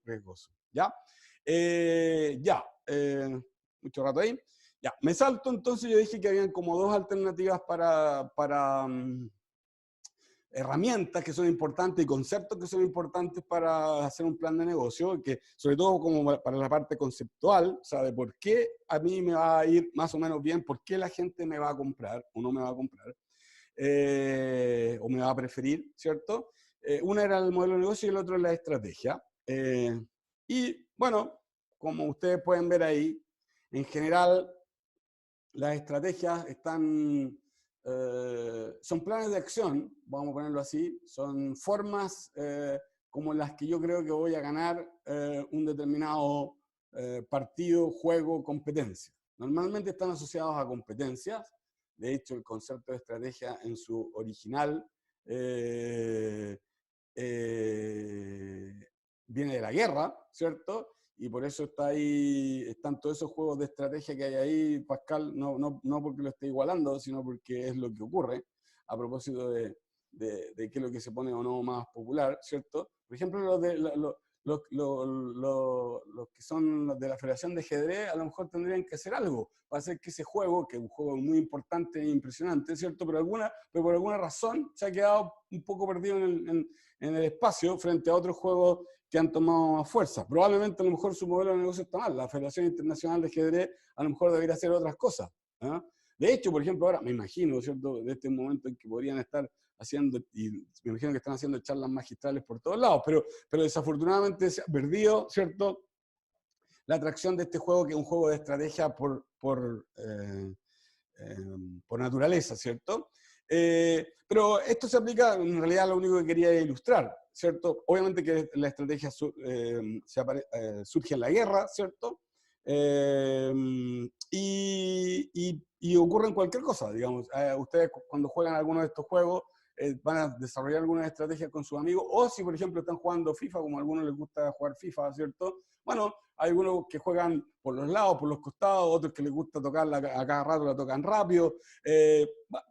riesgoso. ¿Ya? Mucho rato ahí. Ya, me salto entonces, yo dije que habían como dos alternativas para herramientas que son importantes y conceptos que son importantes para hacer un plan de negocio, que sobre todo como para la parte conceptual, o sea, de por qué a mí me va a ir más o menos bien, por qué la gente me va a comprar o no me va a comprar, o me va a preferir, ¿cierto? Una era el modelo de negocio y el otro es la estrategia. Y bueno, como ustedes pueden ver ahí, en general las estrategias son planes de acción, vamos a ponerlo así, son formas como las que yo creo que voy a ganar un determinado partido, juego, competencia. Normalmente están asociados a competencias, de hecho el concepto de estrategia en su original viene de la guerra, ¿cierto? Y por eso están todos esos juegos de estrategia que hay ahí, Pascal, no porque lo esté igualando, sino porque es lo que ocurre a propósito de qué es lo que se pone o no más popular, ¿cierto? Por ejemplo, los que son los de la Federación de Ajedrez a lo mejor tendrían que hacer algo para hacer que ese juego, que es un juego muy importante e impresionante, ¿cierto? Pero por alguna razón se ha quedado un poco perdido en el espacio frente a otros juegos que han tomado fuerza. Probablemente a lo mejor su modelo de negocio está mal. La Federación Internacional de Ajedrez a lo mejor debería hacer otras cosas. ¿Eh? De hecho, por ejemplo, ahora me imagino, ¿cierto?, de este momento en que podrían estar haciendo, y me imagino que están haciendo charlas magistrales por todos lados, pero desafortunadamente se ha perdido, ¿cierto?, la atracción de este juego, que es un juego de estrategia por naturaleza, ¿cierto? Pero esto se aplica, en realidad lo único que quería ilustrar, ¿cierto? Obviamente que la estrategia surge en la guerra, ¿cierto? Y ocurre en cualquier cosa, digamos. Ustedes cuando juegan alguno de estos juegos van a desarrollar algunas estrategias con sus amigos, o si por ejemplo están jugando FIFA, como a algunos les gusta jugar FIFA, ¿cierto? Bueno, hay algunos que juegan por los lados, por los costados, otros que les gusta tocarla a cada rato, la tocan rápido,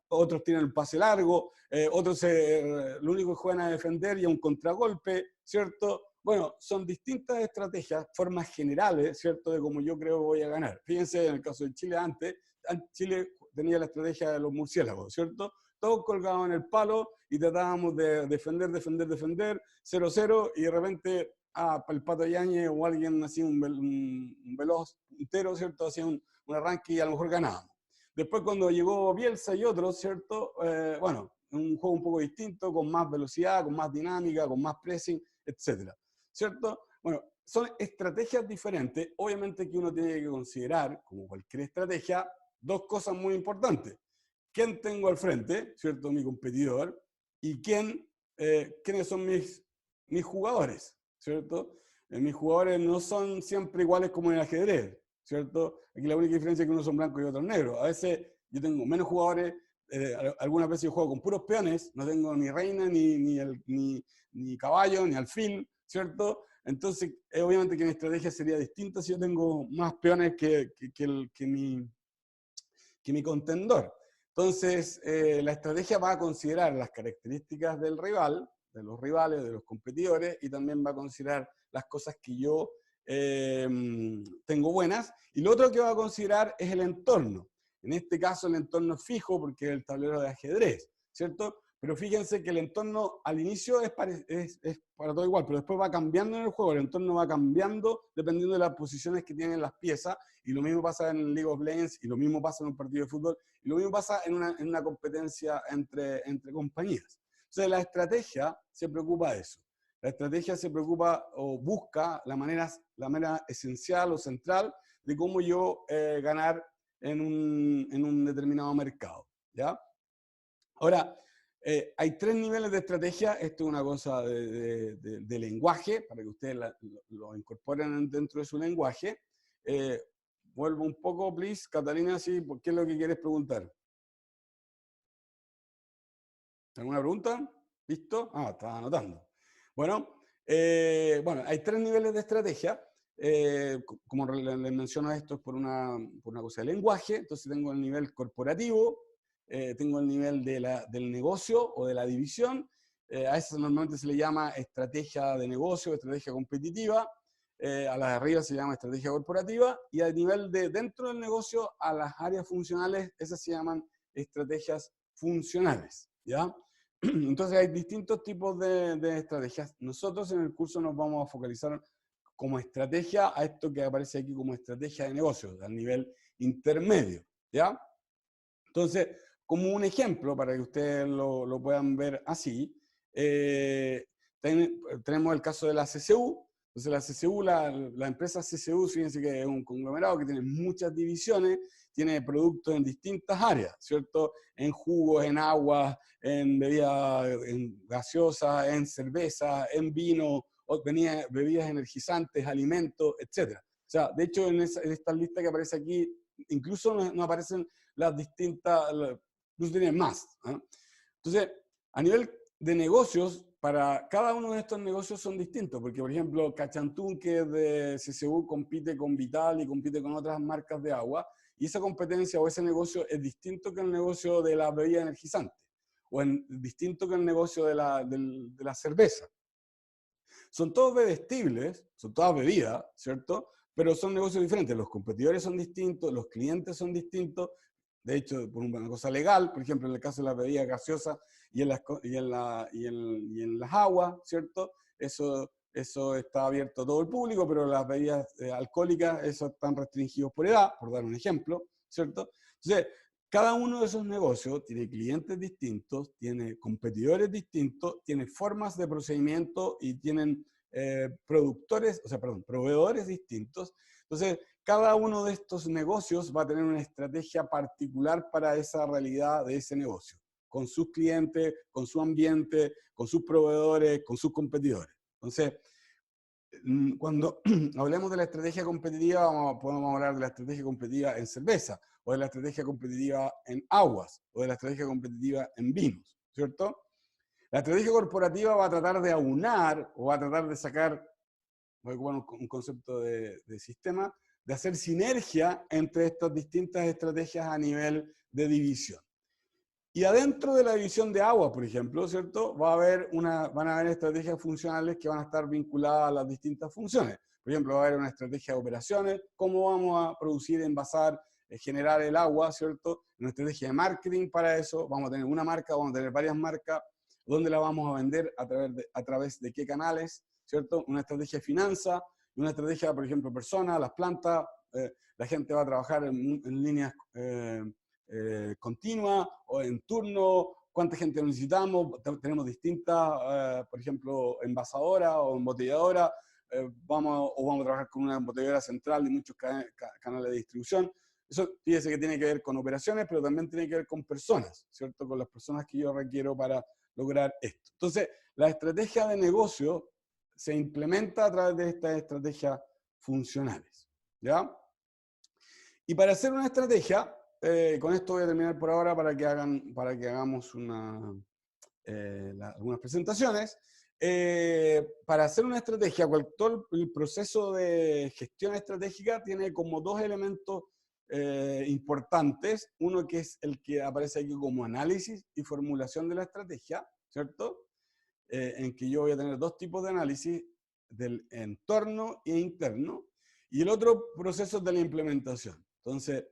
otros tienen el pase largo, otros lo único que juegan a defender y a un contragolpe, ¿cierto? Bueno, son distintas estrategias, formas generales, ¿cierto?, de cómo yo creo que voy a ganar. Fíjense, en el caso de Chile antes, Chile tenía la estrategia de los murciélagos, ¿cierto? Todos colgados en el palo y tratábamos de defender, 0-0, y de repente el Pato Yáñez o alguien así, un veloz puntero, ¿cierto?, hacía un arranque y a lo mejor ganábamos. Después cuando llegó Bielsa y otros, ¿cierto?, bueno, un juego un poco distinto, con más velocidad, con más dinámica, con más pressing, etcétera, ¿cierto? Bueno, son estrategias diferentes. Obviamente que uno tiene que considerar, como cualquier estrategia, dos cosas muy importantes. ¿Quién tengo al frente, ¿cierto?, mi competidor, y quiénes son mis jugadores, ¿cierto? Mis jugadores no son siempre iguales como en el ajedrez, ¿cierto? Aquí la única diferencia es que unos son blancos y otros negros. A veces yo tengo menos jugadores, algunas veces yo juego con puros peones, no tengo ni reina, ni caballo, ni alfil, ¿cierto? Entonces, obviamente que mi estrategia sería distinta si yo tengo más peones que mi contendor. Entonces, la estrategia va a considerar las características del rival, de los rivales, de los competidores, y también va a considerar las cosas que yo tengo buenas. Y lo otro que va a considerar es el entorno. En este caso, el entorno es fijo porque es el tablero de ajedrez, ¿cierto? Pero fíjense que el entorno al inicio es para todo igual, pero después va cambiando en el juego, el entorno va cambiando dependiendo de las posiciones que tienen las piezas, y lo mismo pasa en League of Legends, y lo mismo pasa en un partido de fútbol, y lo mismo pasa en una competencia entre compañías. Entonces la estrategia se preocupa de eso. La estrategia se preocupa o busca la manera esencial o central de cómo yo ganar en un determinado mercado, ¿ya? Ahora, hay 3 niveles de estrategia. Esto es una cosa de lenguaje, para que ustedes lo incorporen dentro de su lenguaje. Vuelvo un poco, please, Catalina, sí, ¿qué es lo que quieres preguntar? ¿Alguna pregunta? ¿Listo? Ah, estaba anotando. Bueno, hay 3 niveles de estrategia. Como les menciono, esto es por una cosa de lenguaje. Entonces tengo el nivel corporativo, tengo el nivel del negocio o de la división. A eso normalmente se le llama estrategia de negocio, estrategia competitiva. A las de arriba se llama estrategia corporativa. Y al nivel de dentro del negocio, a las áreas funcionales, esas se llaman estrategias funcionales, ¿ya? Entonces hay distintos tipos de estrategias. Nosotros en el curso nos vamos a focalizar como estrategia a esto que aparece aquí como estrategia de negocios, al nivel intermedio, ¿ya? Entonces, como un ejemplo, para que ustedes lo puedan ver así, tenemos el caso de la CCU. Entonces la CCU, la empresa CCU, fíjense que es un conglomerado que tiene muchas divisiones, tiene productos en distintas áreas, ¿cierto? En jugos, en aguas, en bebidas gaseosas, en cerveza, en vino, bebidas energizantes, alimentos, etc. O sea, de hecho, en esta lista que aparece aquí, incluso no aparecen las distintas, incluso tienen más, ¿eh? Entonces, a nivel de negocios, para cada uno de estos negocios son distintos, porque por ejemplo, Cachantún, que es de CCU, compite con Vital y compite con otras marcas de agua, y esa competencia o ese negocio es distinto que el negocio de la bebida energizante, o distinto que el negocio de la cerveza. Son todos bebestibles, son todas bebidas, ¿cierto? Pero son negocios diferentes. Los competidores son distintos, los clientes son distintos. De hecho, por una cosa legal, por ejemplo, en el caso de las bebidas gaseosas y en las aguas, ¿cierto? Eso está abierto a todo el público, pero las bebidas alcohólicas, eso están restringidos por edad, por dar un ejemplo, ¿cierto? Entonces, cada uno de esos negocios tiene clientes distintos, tiene competidores distintos, tiene formas de procedimiento y tienen proveedores distintos. Entonces, cada uno de estos negocios va a tener una estrategia particular para esa realidad de ese negocio, con sus clientes, con su ambiente, con sus proveedores, con sus competidores. Entonces, cuando hablemos de la estrategia competitiva, podemos hablar de la estrategia competitiva en cerveza, o de la estrategia competitiva en aguas, o de la estrategia competitiva en vinos, ¿cierto? La estrategia corporativa va a tratar de aunar, o va a tratar de sacar, voy a ocupar un concepto de sistema, de hacer sinergia entre estas distintas estrategias a nivel de división. Y adentro de la división de agua, por ejemplo, ¿cierto? Van a haber estrategias funcionales que van a estar vinculadas a las distintas funciones. Por ejemplo, va a haber una estrategia de operaciones, cómo vamos a producir, envasar, generar el agua, ¿cierto? Una estrategia de marketing para eso, vamos a tener una marca, vamos a tener varias marcas, dónde la vamos a vender, a través de qué canales, ¿cierto? Una estrategia de finanzas, una estrategia, por ejemplo, personas, las plantas, la gente va a trabajar en líneas continua o en turno, cuánta gente necesitamos, tenemos distintas, por ejemplo, envasadoras o embotelladoras, vamos a trabajar con una embotelladora central y muchos canales de distribución. Eso fíjese que tiene que ver con operaciones, pero también tiene que ver con personas, ¿cierto? Con las personas que yo requiero para lograr esto. Entonces, la estrategia de negocio se implementa a través de estas estrategias funcionales, ¿ya? Y para hacer una estrategia, con esto voy a terminar por ahora para que hagamos algunas presentaciones. Para hacer una estrategia, todo el proceso de gestión estratégica tiene como dos elementos importantes. Uno que es el que aparece aquí como análisis y formulación de la estrategia, ¿cierto? En que yo voy a tener dos tipos de análisis, del entorno e interno, y el otro proceso de la implementación. Entonces,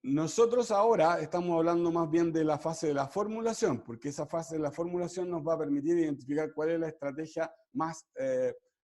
nosotros ahora estamos hablando más bien de la fase de la formulación, porque esa fase de la formulación nos va a permitir identificar cuál es la estrategia más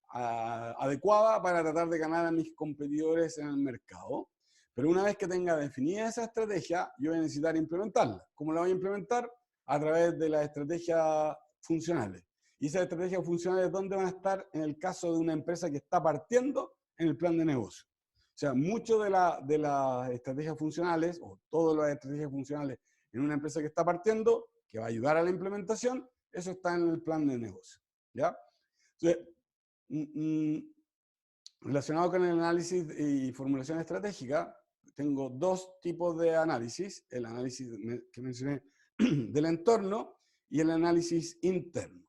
adecuada para tratar de ganar a mis competidores en el mercado. Pero una vez que tenga definida esa estrategia, yo voy a necesitar implementarla. ¿Cómo la voy a implementar? A través de las estrategias funcionales. Y esas estrategias funcionales, ¿dónde van a estar? En el caso de una empresa que está partiendo en el plan de negocio. O sea, mucho de las estrategias funcionales, o todas las estrategias funcionales en una empresa que está partiendo, que va a ayudar a la implementación, eso está en el plan de negocio. ¿Ya? Entonces, relacionado con el análisis y formulación estratégica, tengo dos tipos de análisis, el análisis que mencioné del entorno y el análisis interno.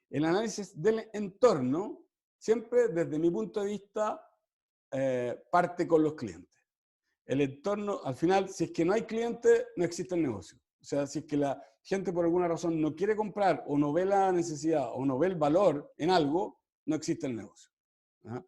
El análisis del entorno, siempre desde mi punto de vista, parte con los clientes. El entorno, al final, si es que no hay clientes, no existe el negocio. O sea, si es que la gente por alguna razón no quiere comprar o no ve la necesidad o no ve el valor en algo, no existe el negocio. ¿Ah?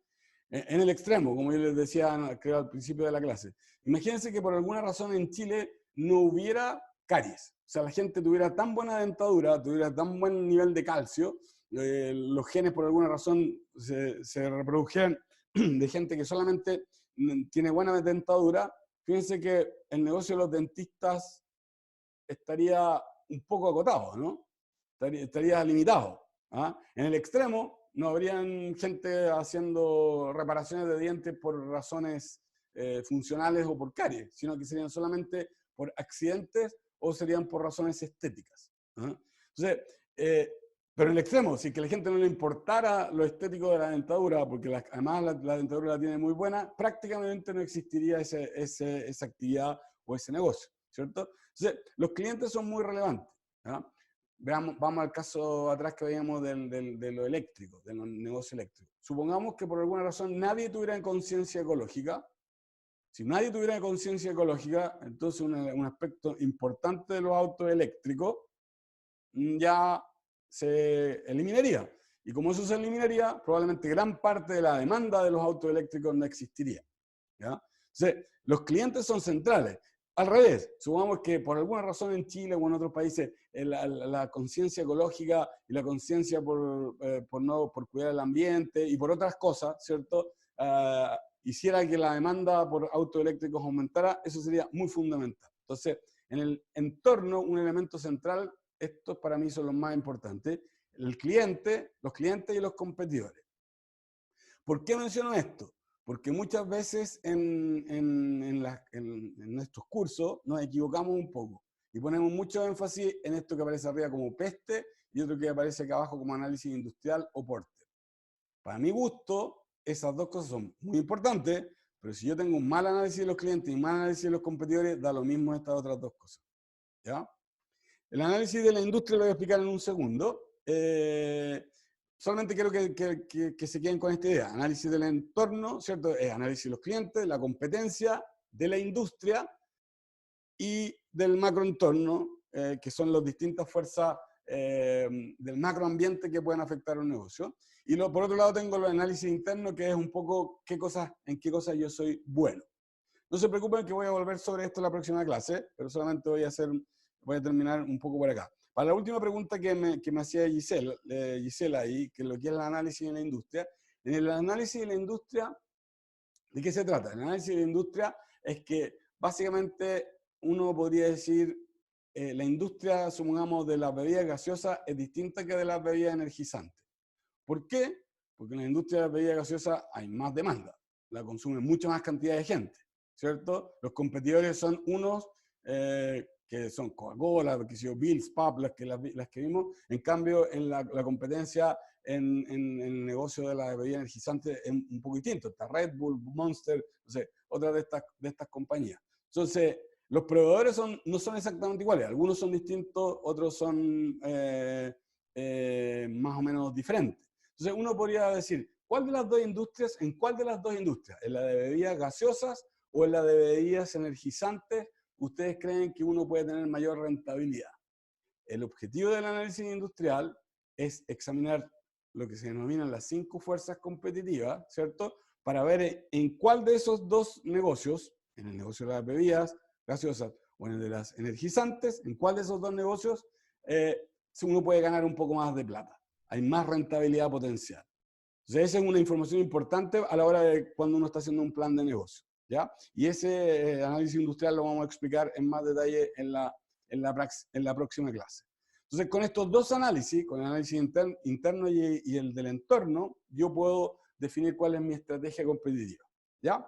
En el extremo, como yo les decía, creo al principio de la clase. Imagínense que por alguna razón en Chile no hubiera caries. O sea, la gente tuviera tan buena dentadura, tuviera tan buen nivel de calcio, los genes por alguna razón se reprodujeran de gente que solamente tiene buena dentadura. Fíjense que el negocio de los dentistas estaría un poco acotado, ¿no? Estaría limitado. ¿Ah? En el extremo, no habrían gente haciendo reparaciones de dientes por razones funcionales o por caries, sino que serían solamente por accidentes o serían por razones estéticas. ¿Ah? Entonces, pero en el extremo, si que a la gente no le importara lo estético de la dentadura, porque además la dentadura la tiene muy buena, prácticamente no existiría esa actividad o ese negocio, ¿cierto? Entonces, los clientes son muy relevantes. ¿Ah? Vamos al caso atrás que veíamos de lo eléctrico, de los negocios eléctricos. Supongamos que por alguna razón nadie tuviera conciencia ecológica. Si nadie tuviera conciencia ecológica, entonces un aspecto importante de los autos eléctricos ya se eliminaría. Y como eso se eliminaría, probablemente gran parte de la demanda de los autos eléctricos no existiría. ¿Ya? Entonces, los clientes son centrales. Al revés, supongamos que por alguna razón en Chile o en otros países la conciencia ecológica y la conciencia por cuidar el ambiente y por otras cosas, ¿cierto? Hiciera que la demanda por autos eléctricos aumentara, eso sería muy fundamental. Entonces, en el entorno, un elemento central, estos para mí son los más importantes, el cliente, los clientes y los competidores. ¿Por qué menciono esto? Porque muchas veces en estos cursos nos equivocamos un poco y ponemos mucho énfasis en esto que aparece arriba como peste y otro que aparece acá abajo como análisis industrial o Porter. Para mi gusto, esas dos cosas son muy importantes, pero si yo tengo un mal análisis de los clientes y un mal análisis de los competidores, da lo mismo estas otras dos cosas. ¿Ya? El análisis de la industria lo voy a explicar en un segundo. Solamente quiero que se queden con esta idea. Análisis del entorno, ¿cierto? Análisis de los clientes, la competencia, de la industria y del macroentorno, que son las distintas fuerzas del macroambiente que pueden afectar un negocio. Y por otro lado tengo el análisis interno, que es un poco en qué cosas yo soy bueno. No se preocupen que voy a volver sobre esto en la próxima clase, pero solamente voy a terminar un poco por acá. Para la última pregunta que me hacía Gisela ahí, que es lo que es el análisis de la industria. En el análisis de la industria, ¿de qué se trata? El análisis de la industria es que básicamente uno podría decir la industria, supongamos, de las bebidas gaseosas es distinta que de las bebidas energizantes. ¿Por qué? Porque en la industria de las bebidas gaseosas hay más demanda, la consume mucha más cantidad de gente, ¿cierto? Los competidores son unos que son Coca-Cola, Bills, Pub, las que vimos. En cambio, en la competencia en el negocio de la bebida energizante es un poco distinto. Está Red Bull, Monster, no sé, otras de estas compañías. Entonces, los proveedores no son exactamente iguales. Algunos son distintos, otros son más o menos diferentes. Entonces uno podría decir, ¿cuál de las dos industrias, en cuál de las dos industrias, en la de bebidas gaseosas o en la de bebidas energizantes, ustedes creen que uno puede tener mayor rentabilidad? El objetivo del análisis industrial es examinar lo que se denominan las 5 fuerzas competitivas, ¿cierto? Para ver en cuál de esos dos negocios, en el negocio de las bebidas gaseosas o en el de las energizantes, en cuál de esos dos negocios uno puede ganar un poco más de plata. Hay más rentabilidad potencial. Entonces, esa es una información importante a la hora de cuando uno está haciendo un plan de negocio, ¿ya? Y ese análisis industrial lo vamos a explicar en más detalle en la próxima clase. Entonces, con estos dos análisis, con el análisis interno y el del entorno, yo puedo definir cuál es mi estrategia competitiva, ¿ya?